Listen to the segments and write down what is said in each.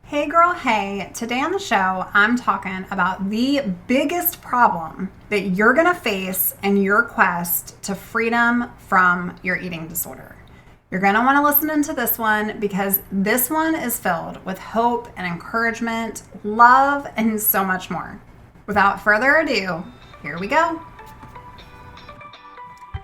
Hey girl, hey. Today on the show, I'm talking about the biggest problem that you're gonna face in your quest to freedom from your eating disorder. You're gonna wanna listen into this one because this one is filled with hope and encouragement, love, and so much more. Without further ado, here we go.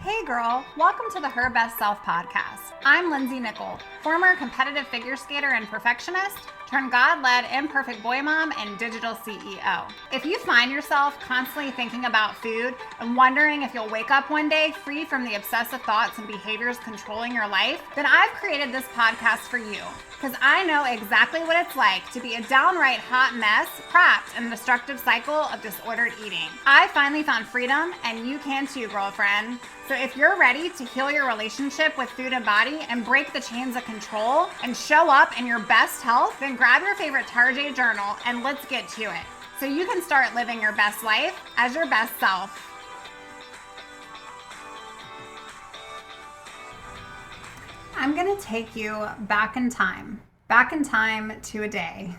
Hey girl, welcome to the Her Best Self podcast. I'm Lindsay Nickel, former competitive figure skater and perfectionist, turned God-led imperfect boy mom and digital CEO. If you find yourself constantly thinking about food and wondering if you'll wake up one day free from the obsessive thoughts and behaviors controlling your life, then I've created this podcast for you because I know exactly what it's like to be a downright hot mess trapped in a destructive cycle of disordered eating. I finally found freedom, and you can too, girlfriend. So if you're ready to heal your relationship with food and body and break the chains of control and show up in your best health, then grab your favorite Tarjay journal and let's get to it so you can start living your best life as your best self. I'm going to take you back in time to a day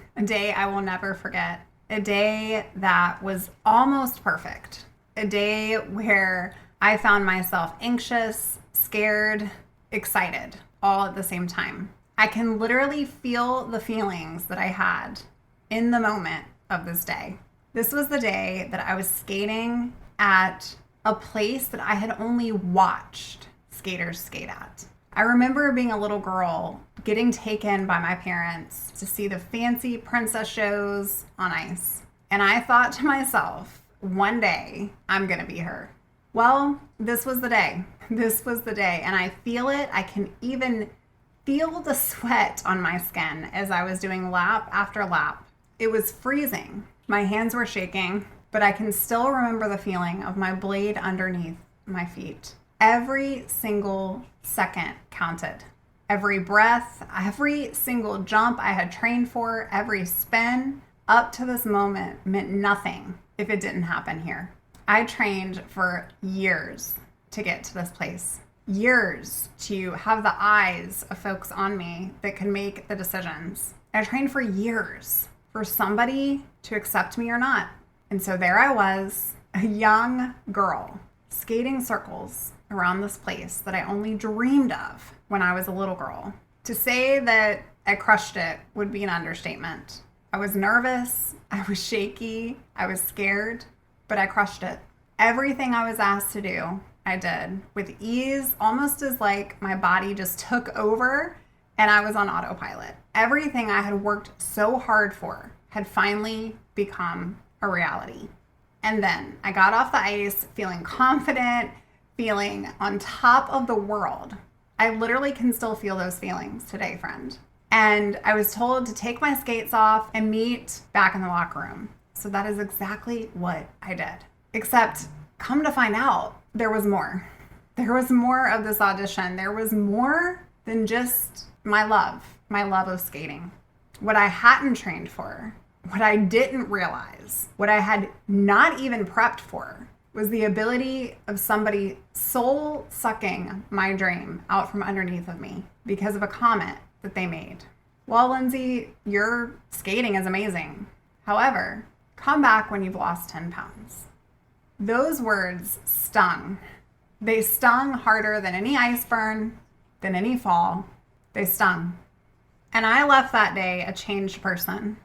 I will never forget, a day that was almost perfect, a day where I found myself anxious, scared, excited, all at the same time. I can literally feel the feelings that I had in the moment of this day. This was the day that I was skating at a place that I had only watched skaters skate at. I remember being a little girl getting taken by my parents to see the fancy princess shows on ice. And I thought to myself, one day I'm gonna be her. Well, this was the day. This was the day. And I feel it. I can even feel the sweat on my skin as I was doing lap after lap. It was freezing. My hands were shaking, but I can still remember the feeling of my blade underneath my feet. Every single second counted. Every breath, every single jump I had trained for, every spin up to this moment meant nothing if it didn't happen here. I trained for years to get to this place. Years to have the eyes of folks on me that could make the decisions. I trained for years for somebody to accept me or not. And so there I was, a young girl, skating circles around this place that I only dreamed of when I was a little girl. To say that I crushed it would be an understatement. I was nervous, I was shaky, I was scared, but I crushed it. Everything I was asked to do, I did with ease, almost as like my body just took over and I was on autopilot. Everything I had worked so hard for had finally become a reality. And then I got off the ice feeling confident, feeling on top of the world. I literally can still feel those feelings today, friend. And I was told to take my skates off and meet back in the locker room. So that is exactly what I did. Except, come to find out, there was more. There was more of this audition. There was more than just my love of skating. What I hadn't trained for, what I didn't realize, what I had not even prepped for, was the ability of somebody soul sucking my dream out from underneath of me because of a comment that they made. Well, Lindsay, your skating is amazing. However, come back when you've lost 10 pounds. Those words stung. They stung harder than any ice burn, than any fall. They stung. And I left that day a changed person.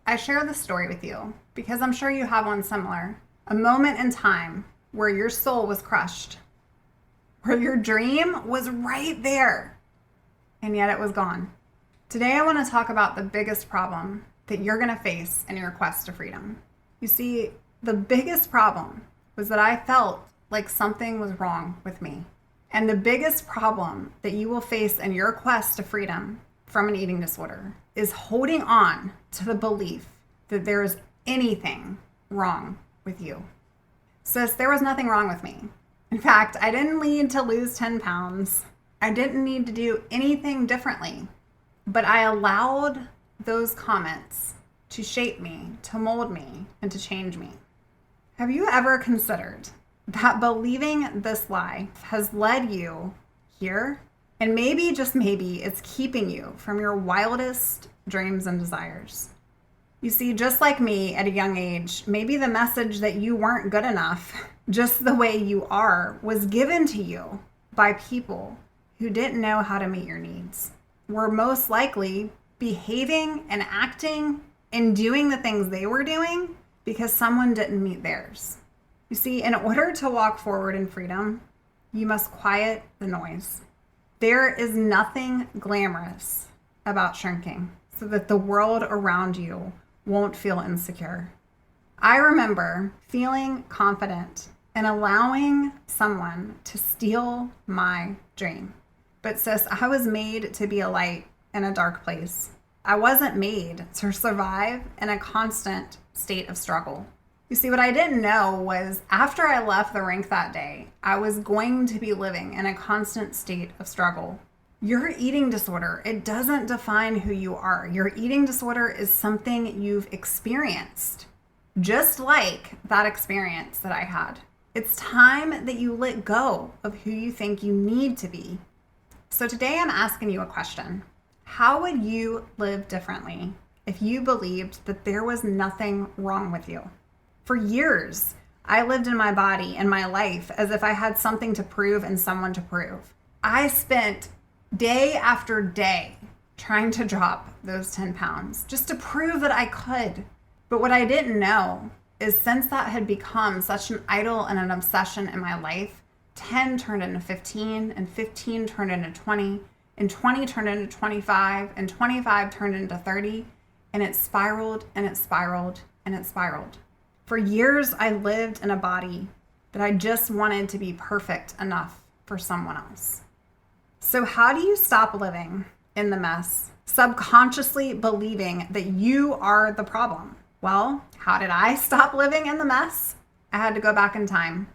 I share this story with you because I'm sure you have one similar. A moment in time where your soul was crushed, where your dream was right there, and yet it was gone. Today I want to talk about the biggest problem that you're going to face in your quest to freedom. You see, the biggest problem was that I felt like something was wrong with me. And the biggest problem that you will face in your quest to freedom from an eating disorder is holding on to the belief that there is anything wrong with you. Sis, there was nothing wrong with me. In fact, I didn't need to lose 10 pounds. I didn't need to do anything differently. But I allowed those comments to shape me, to mold me, and to change me. Have you ever considered that believing this lie has led you here? And maybe, just maybe, it's keeping you from your wildest dreams, and desires. You see, just like me at a young age, maybe the message that you weren't good enough, just the way you are, was given to you by people who didn't know how to meet your needs. Were most likely behaving and acting and doing the things they were doing because someone didn't meet theirs. You see, in order to walk forward in freedom, you must quiet the noise. There is nothing glamorous about shrinking so that the world around you won't feel insecure. I remember feeling confident and allowing someone to steal my dream. But sis, I was made to be a light in a dark place. I wasn't made to survive in a constant state of struggle. You see, what I didn't know was after I left the rink that day, I was going to be living in a constant state of struggle. Your eating disorder, it doesn't define who you are. Your eating disorder is something you've experienced, just like that experience that I had. It's time that you let go of who you think you need to be. So today I'm asking you a question. How would you live differently if you believed that there was nothing wrong with you? For years, I lived in my body and my life as if I had something to prove and someone to prove. I spent day after day trying to drop those 10 pounds just to prove that I could. But what I didn't know is since that had become such an idol and an obsession in my life, 10 turned into 15, and 15 turned into 20, and 20 turned into 25, and 25 turned into 30, and it spiraled and it spiraled and it spiraled. For years, I lived in a body that I just wanted to be perfect enough for someone else. So how do you stop living in the mess, subconsciously believing that you are the problem? Well, how did I stop living in the mess? I had to go back in time.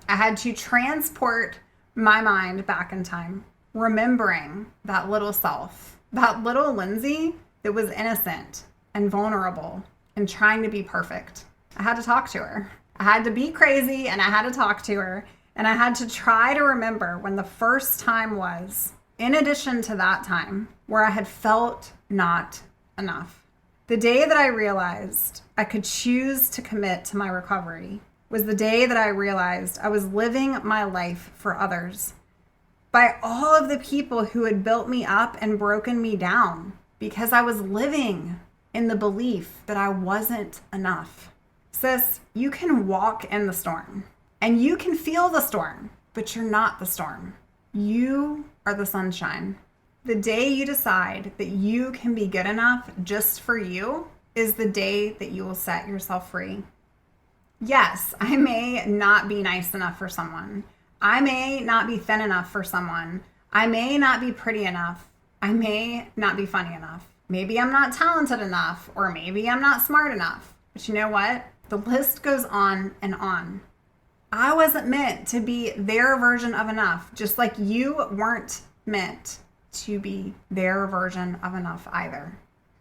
I had to transport my mind back in time, remembering that little self, that little Lindsay that was innocent and vulnerable and trying to be perfect. I had to talk to her. I had to be crazy and I had to talk to her. And I had to try to remember when the first time was, in addition to that time, where I had felt not enough. The day that I realized I could choose to commit to my recovery was the day that I realized I was living my life for others, by all of the people who had built me up and broken me down, because I was living in the belief that I wasn't enough. Sis, you can walk in the storm and you can feel the storm, but you're not the storm. You are the sunshine. The day you decide that you can be good enough just for you is the day that you will set yourself free. Yes, I may not be nice enough for someone. I may not be thin enough for someone. I may not be pretty enough. I may not be funny enough. Maybe I'm not talented enough, or maybe I'm not smart enough. But you know what? The list goes on and on. I wasn't meant to be their version of enough, just like you weren't meant to be their version of enough either.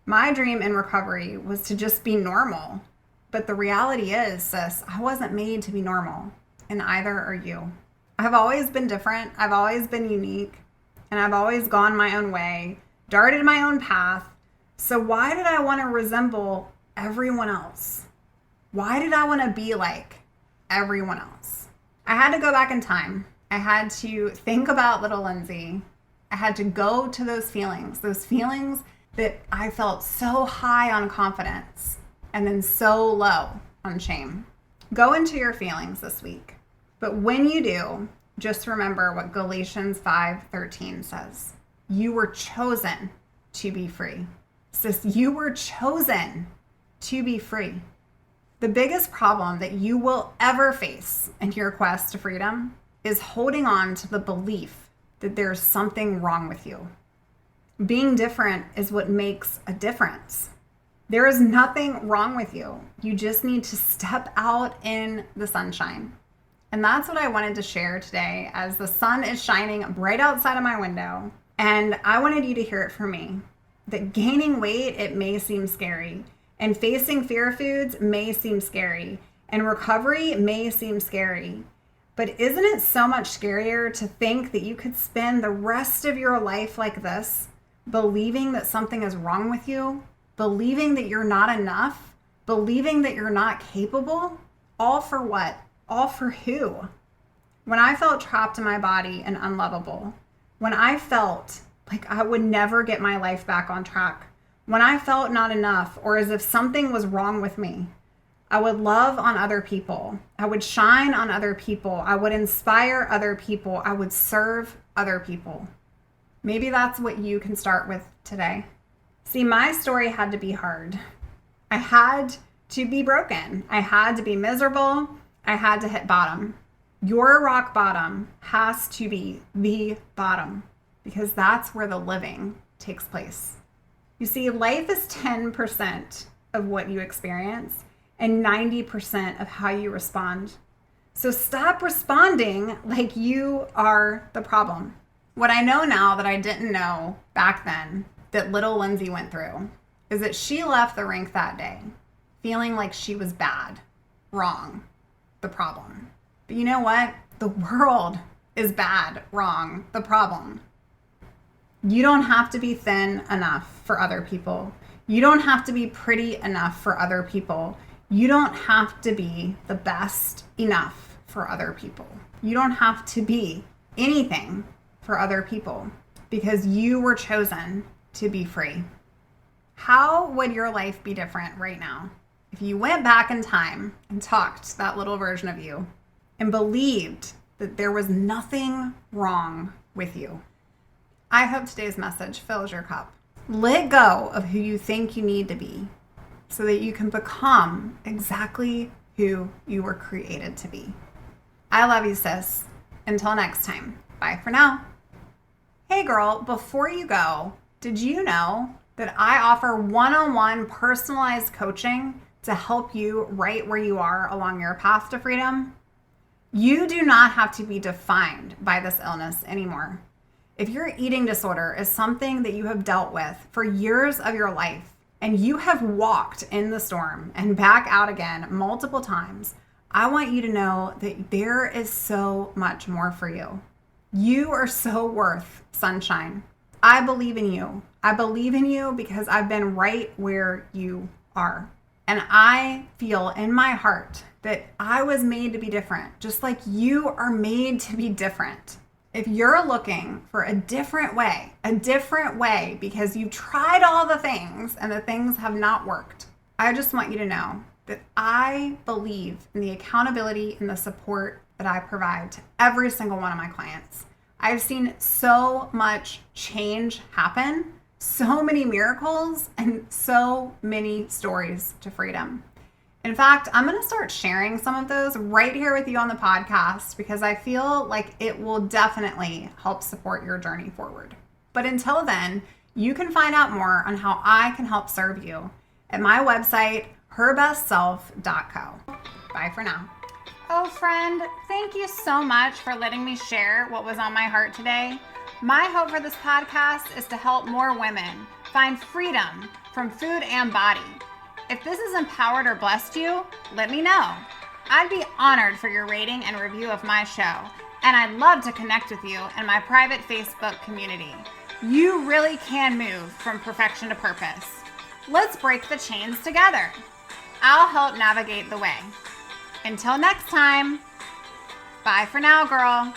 My dream in recovery was to just be normal. But the reality is, sis, I wasn't made to be normal, and either are you. I've always been different. I've always been unique, and I've always gone my own way, darted my own path. So why did I want to resemble everyone else? Why did I want to be like everyone else? I had to go back in time. I had to think about little Lindsay. I had to go to those feelings that I felt so high on confidence and then so low on shame. Go into your feelings this week. But when you do, just remember what Galatians 5:13 says. You were chosen to be free. Sis, you were chosen to be free. The biggest problem that you will ever face in your quest to freedom is holding on to the belief that there's something wrong with you. Being different is what makes a difference. There is nothing wrong with you. You just need to step out in the sunshine. And that's what I wanted to share today as the sun is shining bright outside of my window. And I wanted you to hear it from me, that gaining weight, it may seem scary. And facing fear foods may seem scary. And recovery may seem scary. But isn't it so much scarier to think that you could spend the rest of your life like this, believing that something is wrong with you, believing that you're not enough, believing that you're not capable. All for what? All for who? When I felt trapped in my body and unlovable, when I felt like I would never get my life back on track, when I felt not enough or as if something was wrong with me, I would love on other people. I would shine on other people. I would inspire other people. I would serve other people. Maybe that's what you can start with today. See, my story had to be hard. I had to be broken. I had to be miserable. I had to hit bottom. Your rock bottom has to be the bottom because that's where the living takes place. You see, life is 10% of what you experience and 90% of how you respond. So stop responding like you are the problem. What I know now that I didn't know back then that little Lindsay went through is that she left the rink that day feeling like she was bad, wrong, the problem. But you know what? The world is bad, wrong, the problem. You don't have to be thin enough for other people. You don't have to be pretty enough for other people. You don't have to be the best enough for other people. You don't have to be anything for other people because you were chosen to be free. How would your life be different right now if you went back in time and talked to that little version of you and believed that there was nothing wrong with you? I hope today's message fills your cup. Let go of who you think you need to be so that you can become exactly who you were created to be. I love you, sis. Until next time. Bye for now. Hey girl, before you go, did you know that I offer one-on-one personalized coaching to help you right where you are along your path to freedom? You do not have to be defined by this illness anymore. If your eating disorder is something that you have dealt with for years of your life and you have walked in the storm and back out again multiple times, I want you to know that there is so much more for you. You are so worth sunshine. I believe in you. I believe in you because I've been right where you are. And I feel in my heart that I was made to be different, just like you are made to be different. If you're looking for a different way because you've tried all the things and the things have not worked, I just want you to know that I believe in the accountability and the support that I provide to every single one of my clients. I've seen so much change happen, so many miracles, and so many stories to freedom. In fact, I'm going to start sharing some of those right here with you on the podcast because I feel like it will definitely help support your journey forward. But until then, you can find out more on how I can help serve you at my website, herbestself.co. Bye for now. Oh, friend, thank you so much for letting me share what was on my heart today. My hope for this podcast is to help more women find freedom from food and body. If this has empowered or blessed you, let me know. I'd be honored for your rating and review of my show, and I'd love to connect with you in my private Facebook community. You really can move from perfection to purpose. Let's break the chains together. I'll help navigate the way. Until next time, bye for now, girl.